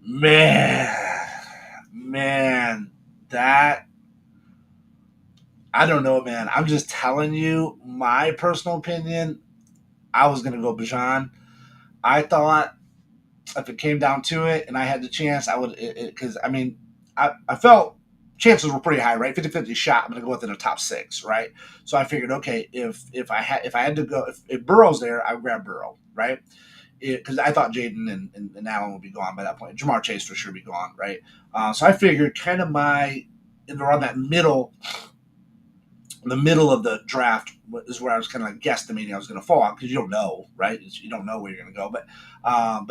Man, that I don't know, man. I'm just telling you my personal opinion. I was going to go Bijan. I thought if it came down to it and I had the chance, I would, because I felt chances were pretty high, right? 50-50 shot. I'm going to go within the top 6, right? So I figured, okay, if I had to go, if Burrow's there, I would grab Burrow, right? Because I thought Jaden and Allen would be gone by that point. Jamar Chase for sure be gone, right? So I figured kind of around that the middle of the draft is where I was kind of like guesstimating I was going to fall because you don't know, right? You don't know where you're going to go, but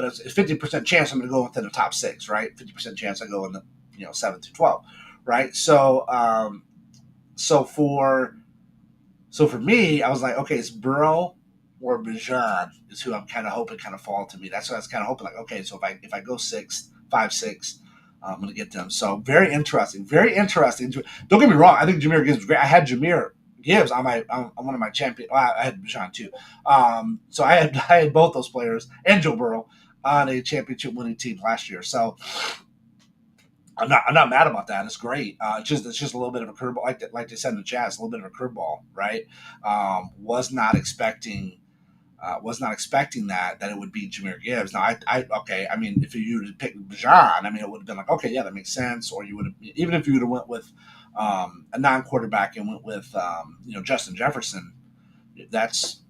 it's 50% chance I'm going to go within the top 6, right? 50% chance I go in the 7 through 12, right? So for me, I was like, okay, it's Burrow or Bijan is who I'm kind of hoping kind of fall to me. That's what I was kind of hoping, like, okay, so if I go 6, 5, 6. I'm going to get them. So very interesting. Don't get me wrong. I think Jahmyr Gibbs is great. I had Jahmyr Gibbs on one of my champion. Well, I had Bijan too. So I had both those players and Joe Burrow on a championship winning team last year. So I'm not mad about that. It's great. It's just a little bit of a curveball, like they said in the chat. It's a little bit of a curveball, right? Was not expecting that it would be Jahmyr Gibbs. Now, okay. I mean, if you would pick Bijan, I mean, it would have been like, okay, yeah, that makes sense. Or you would have, even if you would have went with a non-quarterback and went with Justin Jefferson, that's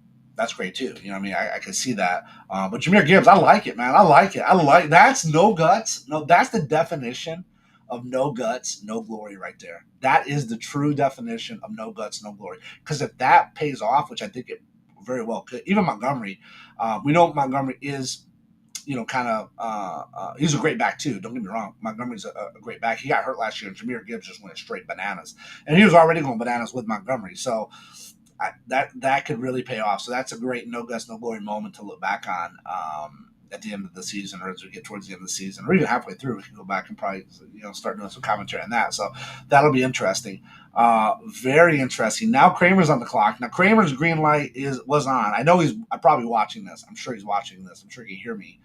great too. You know, what I mean, I can see that. But Jahmyr Gibbs, I like it, man. I like it. I like that's no guts. No, that's the definition of no guts, no glory, right there. That is the true definition of no guts, no glory. Because if that pays off, which I think it very well could, even Montgomery, we know Montgomery is kind of he's a great back too. Don't get me wrong. Montgomery's a great back. He got hurt last year, and Jahmyr Gibbs just went straight bananas, and he was already going bananas with Montgomery. So that could really pay off. So that's a great no guts, no glory moment to look back on at the end of the season, or as we get towards the end of the season, or even halfway through. We can go back and probably start doing some commentary on that. So that'll be interesting. Very interesting. Now Kramer's on the clock. Now Kramer's green light was on. I know he's probably watching this. I'm sure he's watching this. I'm sure he can hear me.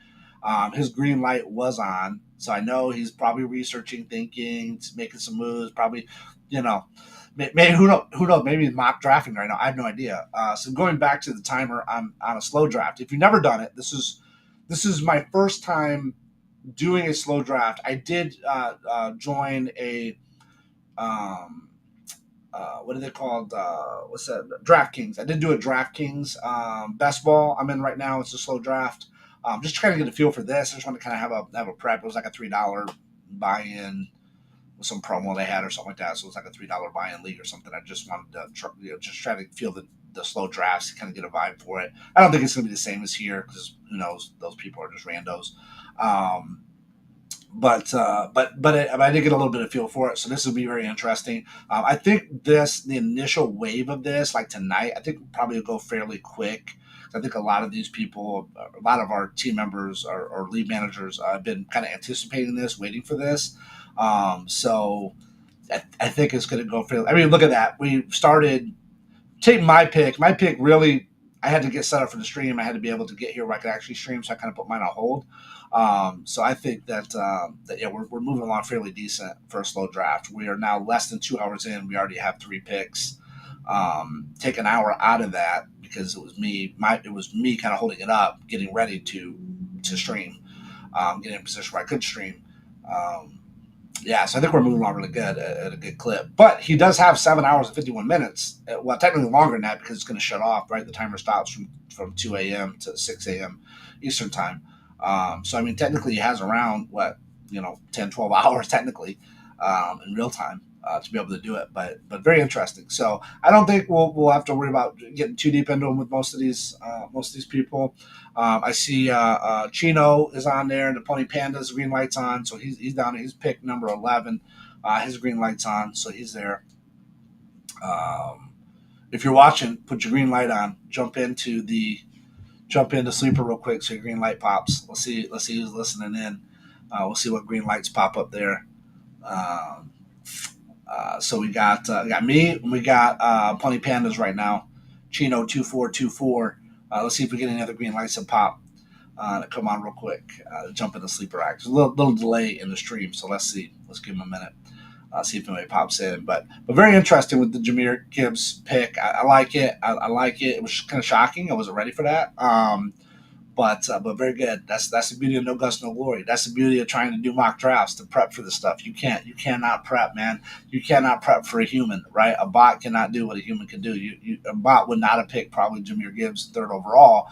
His green light was on, so I know he's probably researching, thinking, making some moves. Probably, maybe who knows? Maybe he's mock drafting right now. I have no idea. So going back to the timer on a slow draft. If you've never done it, this is my first time doing a slow draft. I did join a what are they called? What's that? DraftKings. I did do a DraftKings best ball. I'm in right now. It's a slow draft. Just trying to get a feel for this. I just want to kind of have a prep. It was like a $3 buy-in with some promo they had or something like that. So it was like a $3 buy-in league or something. I just wanted to just try to feel the slow drafts, kind of get a vibe for it. I don't think it's going to be the same as here because who knows? Those people are just randos. But I did get a little bit of feel for it, so this will be very interesting. I think the initial wave of this, like tonight, I think probably will go fairly quick. I think a lot of these people, a lot of our team members or lead managers have been kind of anticipating this, waiting for this. So I think it's going to go fairly. I mean, look at that. We started. Take my pick. My pick really, I had to get set up for the stream. I had to be able to get here where I could actually stream, so I kind of put mine on hold. So I think that yeah, we're moving along fairly decent for a slow draft. We are now less than 2 hours in. We already have 3 picks. Take an hour out of that because it was me kind of holding it up, getting ready to stream, getting in a position where I could stream. Yeah, so I think we're moving along really good at a good clip. But he does have 7 hours and 51 minutes. Well, technically longer than that because it's going to shut off, right? The timer stops from 2 a.m. to 6 a.m. Eastern time. So, I mean, technically he has around, 10, 12 hours technically in real time to be able to do it. But very interesting. So I don't think we'll have to worry about getting too deep into them with most of these people. I see Chino is on there, and the Pony Panda's green light's on, so he's down. He's pick number 11. His green light's on, so he's there. If you're watching, put your green light on. Jump into sleeper real quick so your green light pops. Let's see who's listening in. We'll see what green lights pop up there. So we got me, and we got Pony Pandas right now. Chino 2424. Let's see if we get any other green lights that pop. Come on real quick. Jump into sleeper act. There's a little delay in the stream, so let's see. Let's give him a minute. See if anybody pops in. But very interesting with the Jahmyr Gibbs pick. I like it. I like it. It was kind of shocking. I wasn't ready for that. But very good. That's the beauty of No Guts, No Glory. That's the beauty of trying to do mock drafts to prep for this stuff. You cannot prep, man. You cannot prep for a human, right? A bot cannot do what a human can do. A bot would not have picked probably Jahmyr Gibbs 3rd overall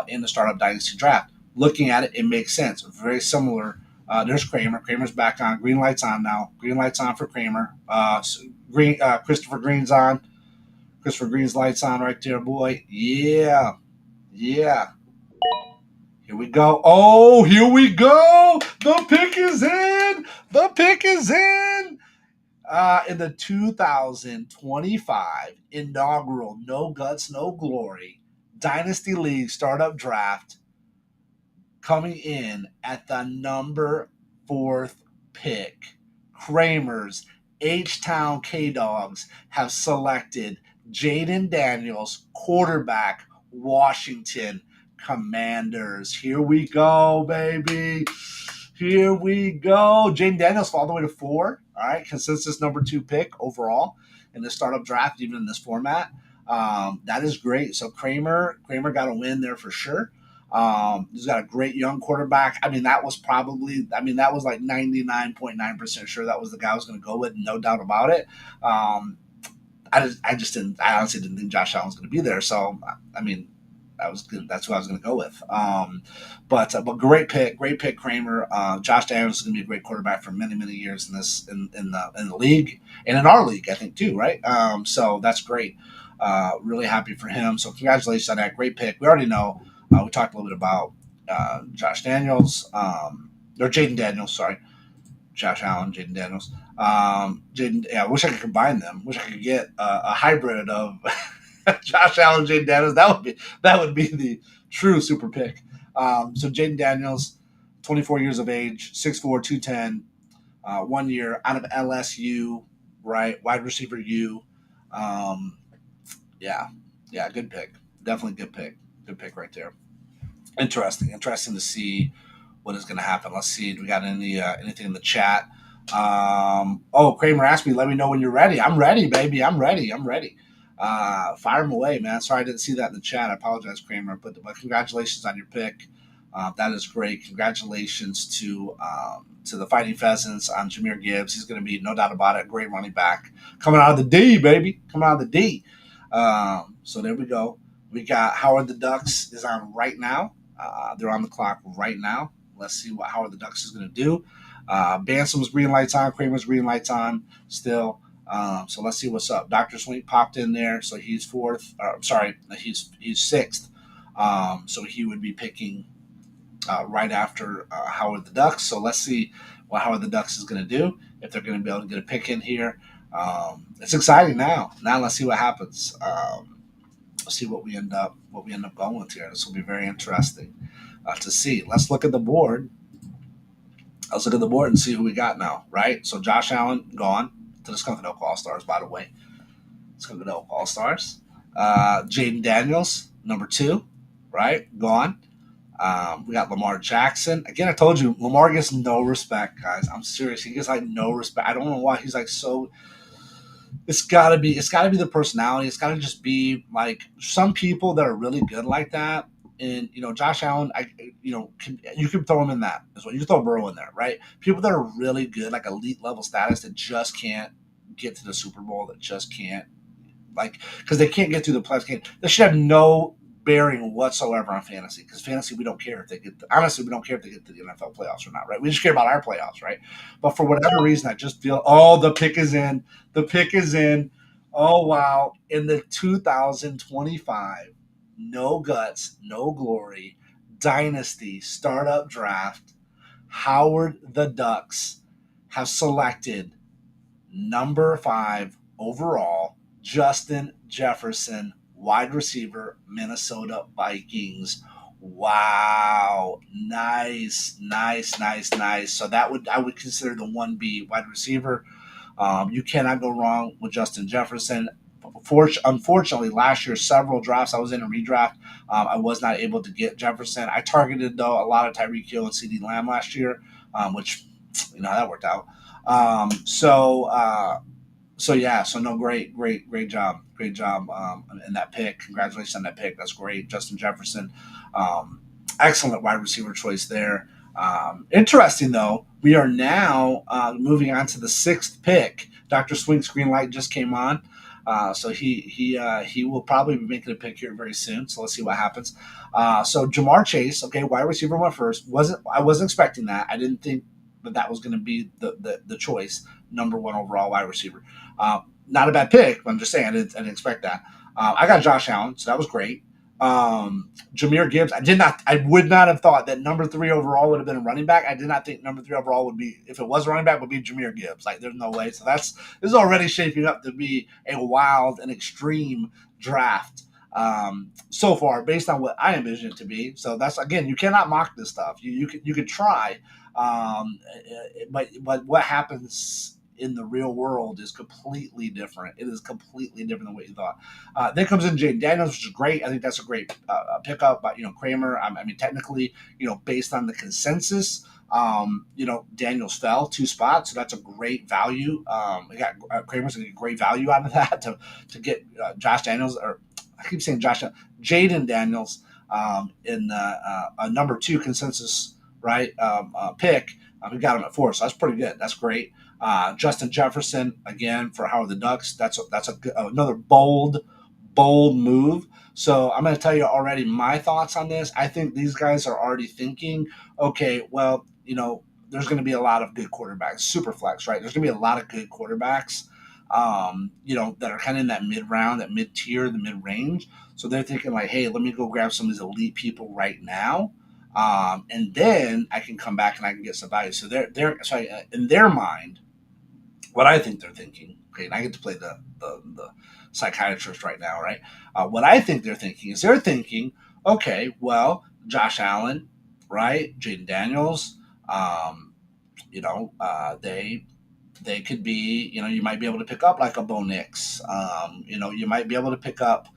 in the startup dynasty draft. Looking at it, it makes sense. Very similar. There's Kramer. Kramer's back on. Green light's on now. Green light's on for Kramer. Christopher Green's on. Christopher Green's light's on right there, boy. Yeah. Here we go. Oh, here we go. The pick is in. In the 2025 inaugural No Guts, No Glory Dynasty League Startup Draft, coming in at the number 4th pick, Kramer's H-Town K-Dogs have selected Jaden Daniels, quarterback, Washington Commanders. Here we go, baby. Here we go. Jaden Daniels all the way to 4. All right, consensus number 2 pick overall in the startup draft, even in this format. That is great. So Kramer got a win there for sure. He's got a great young quarterback. I mean, that was like 99.9% sure that was the guy I was going to go with, no doubt about it. I honestly didn't think Josh Allen was going to be there. So, I mean, that was good. That's who I was going to go with. But great pick, Kramer. Josh Daniels is going to be a great quarterback for many, many years in the league and in our league, I think too, right? So that's great. Really happy for him. So congratulations on that great pick. We already know. We talked a little bit about Josh Daniels, or Jaden Daniels, sorry. Josh Allen, Jaden Daniels. I wish I could combine them. Wish I could get a hybrid of Josh Allen, Jaden Daniels. That would be the true super pick. So Jaden Daniels, 24 years of age, 6'4", 210, 1 year out of LSU, right? Wide receiver U. Yeah, good pick. Definitely good pick. Good pick right there. Interesting to see what is going to happen. Let's see. Do we got anything in the chat? Kramer asked me, let me know when you're ready. I'm ready, baby. I'm ready. Fire them away, man. Sorry I didn't see that in the chat. I apologize, Kramer. But congratulations on your pick. That is great. Congratulations to the Fighting Pheasants on Jahmyr Gibbs. He's going to be, no doubt about it, a great running back. Coming out of the D, baby. Coming out of the D. So there we go. We got Howard the Ducks is on right now. They're on the clock right now. Let's see what Howard the Ducks is going to do. Bansom's green lights on. Kramer's green lights on still. So let's see what's up. Dr. Swink popped in there, so he's 4th. He's 6th. So he would be picking right after Howard the Ducks. So let's see what Howard the Ducks is going to do, if they're going to be able to get a pick in here. It's exciting now. Now let's see what happens. Let's see what we end up going with here. This will be very interesting to see. Let's look at the board. Let's look at the board and see who we got now, right? So Josh Allen gone to the Skunk All-Stars, by the way. Skunk All-Stars. Jaden Daniels, number 2, right? Gone. We got Lamar Jackson. Again, I told you, Lamar gets no respect, guys. I'm serious. He gets like no respect. I don't know why he's like so. It's gotta be the personality. It's gotta just be like some people that are really good like that. And Josh Allen, you can throw him in that as well. You can throw Burrow in there, right? People that are really good, like elite level status, that just can't get to the Super Bowl, that just can't, because they can't get through the playoffs game. They should have no bearing whatsoever on fantasy, because fantasy, we don't care if they get. Honestly, we don't care if they get to the NFL playoffs or not, right? We just care about our playoffs, right? But for whatever reason, I just feel, the pick is in. The pick is in. Oh wow! In the 2025 No Guts, No Glory Dynasty Startup Draft, Howard the Ducks have selected number 5 overall, Justin Jefferson, wide receiver, Minnesota Vikings. Wow. Nice. So I would consider the 1B wide receiver. You cannot go wrong with Justin Jefferson. Unfortunately, last year, several drafts I was in a redraft, I was not able to get Jefferson. I targeted, though, a lot of Tyreek Hill and CeeDee Lamb last year, which, that worked out. No, great job in that pick. Congratulations on that pick. That's great, Justin Jefferson. Excellent wide receiver choice there. Interesting though, we are now moving on to the 6th pick. Dr. Swink's green light just came on, so he will probably be making a pick here very soon. So let's see what happens. So Jamar Chase, okay, wide receiver went first. I wasn't expecting that. I didn't think that was going to be the choice, number 1 overall wide receiver. Not a bad pick, but I'm just saying I didn't expect that. I got Josh Allen, so that was great. Jahmyr Gibbs, I would not have thought that number 3 overall would have been a running back. I did not think number 3 overall would be, if it was a running back, would be Jahmyr Gibbs. Like, there's no way. So this is already shaping up to be a wild and extreme draft so far, based on what I envision it to be. So that's, again, you cannot mock this stuff. You could try, but what happens in the real world is completely different. It is completely different than what you thought. Then comes in Jaden Daniels, which is great. I think that's a great pickup. But Kramer, I mean, technically, based on the consensus, Daniels fell 2 spots, so that's a great value. We got Kramer's gonna get great value out of that to get Josh Daniels, or I keep saying Jaden Daniels, in a number 2 consensus, right, pick. We got him at 4, so that's pretty good. That's great. Justin Jefferson again for Howard the Ducks. That's another bold move. So I'm going to tell you already my thoughts on this. I think these guys are already thinking, okay, well, there's going to be a lot of good quarterbacks, super flex, right? There's going to be a lot of good quarterbacks, that are kind of in that mid round, that mid tier, the mid range. So they're thinking like, hey, let me go grab some of these elite people right now. And then I can come back and I can get some value. So in their mind, what I think they're thinking, okay, and I get to play the psychiatrist right now, right? What I think they're thinking is they're thinking, okay, well, Josh Allen, right? Jaden Daniels, they could be, you might be able to pick up like a Bo Nix. You might be able to pick up,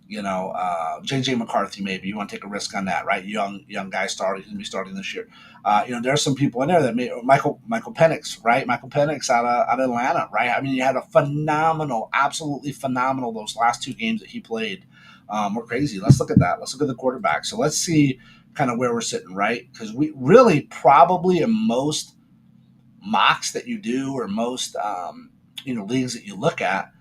JJ McCarthy. Maybe you want to take a risk on that, right? Young guy starting, going to be starting this year. There's some people in there that Michael Penix, right? Michael Penix out of Atlanta, right? I mean, he had a absolutely phenomenal those last 2 games that he played. Were crazy. Let's look at that. Let's look at the quarterback. So let's see kind of where we're sitting, right? Because we really probably in most mocks that you do, or most leagues that you look at,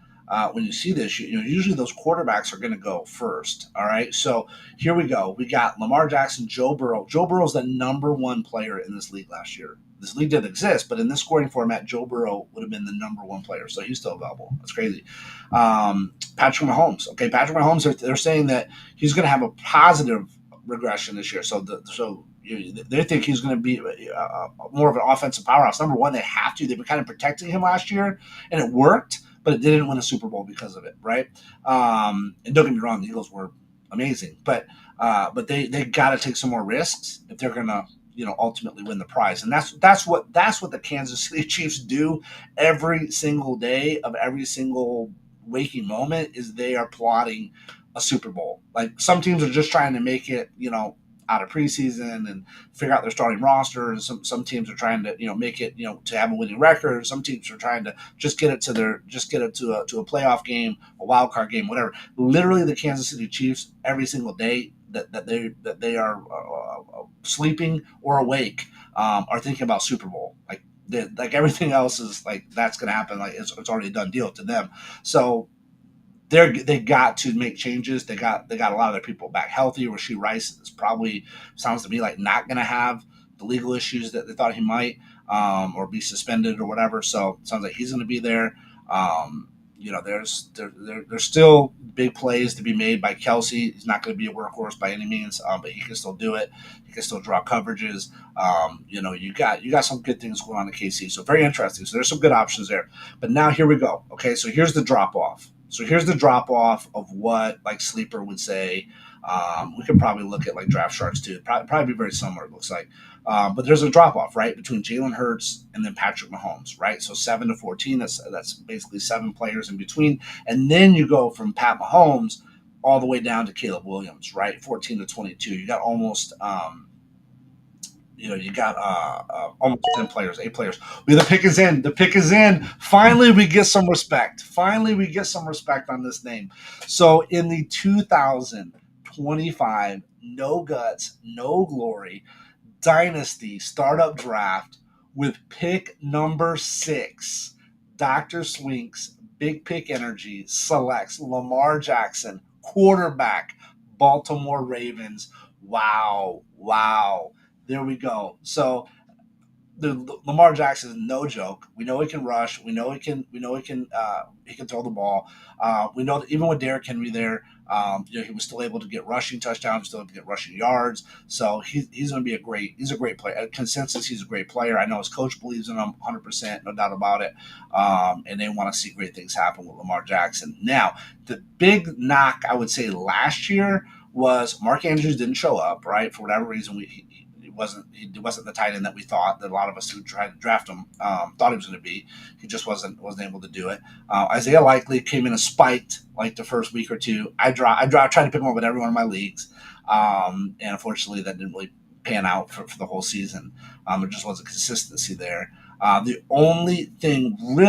when you see this, usually those quarterbacks are going to go first. All right, so here we go. We got Lamar Jackson, Joe Burrow. Joe Burrow's the number 1 player in this league last year. This league didn't exist, but in this scoring format, Joe Burrow would have been the number 1 player. So he's still available. That's crazy. Patrick Mahomes. Okay, Patrick Mahomes. They're saying that he's going to have a positive regression this year. So they think he's going to be more of an offensive powerhouse. Number 1, they have to. They've been kind of protecting him last year, and it worked, but it didn't win a Super Bowl because of it, right? And don't get me wrong, the Eagles were amazing, but they got to take some more risks if they're going to ultimately win the prize. And that's what the Kansas City Chiefs do every single day of every single waking moment, is they are plotting a Super Bowl. Like, some teams are just trying to make it, out of preseason and figure out their starting roster, and some teams are trying to make it to have a winning record. Some teams are trying to just get it to a playoff game, a wild card game, whatever. Literally, the Kansas City Chiefs every single day that they are sleeping or awake, are thinking about Super Bowl. Like everything else is like, that's going to happen. Like, it's already a done deal to them. So they got to make changes. They got a lot of their people back healthy. Rashee Rice is probably, sounds to me like, not going to have the legal issues that they thought he might, or be suspended or whatever. So it sounds like he's going to be there. There's still big plays to be made by Kelsey. He's not going to be a workhorse by any means, but he can still do it. He can still draw coverages. You got some good things going on at KC. So very interesting. So there's some good options there. But now here we go. Okay, so here's the drop off. So here's the drop off of what like Sleeper would say. We could probably look at like Draft Sharks too. Probably be very similar, it looks like. But there's a drop off, right, between Jalen Hurts and then Patrick Mahomes, right? So 7 to 14, that's basically 7 players in between. And then you go from Pat Mahomes all the way down to Caleb Williams, right? 14 to 22. You got almost almost 10 players, 8 players. The pick is in. The pick is in. Finally, we get some respect. On this name. So in the 2025 No Guts, No Glory Dynasty Startup Draft, with pick number 6, Dr. Swinks, Big Pick Energy selects Lamar Jackson, quarterback, Baltimore Ravens. Wow. There we go. So Lamar Jackson is no joke. We know he can rush. We know he can throw the ball. We know that even with Derrick Henry there, he was still able to get rushing touchdowns, still able to get rushing yards. So he's going to be a great player. At consensus, he's a great player. I know his coach believes in him 100%, no doubt about it. And they want to see great things happen with Lamar Jackson. Now, the big knock I would say last year was Mark Andrews didn't show up, right? For whatever reason, wasn't the tight end that we thought, that a lot of us who tried to draft him thought he was going to be. He just wasn't able to do it. Isaiah Likely came in and spiked like the first week or two. I tried to pick him up in every one of my leagues, and unfortunately that didn't really pan out for the whole season. There just wasn't consistency there. The only thing really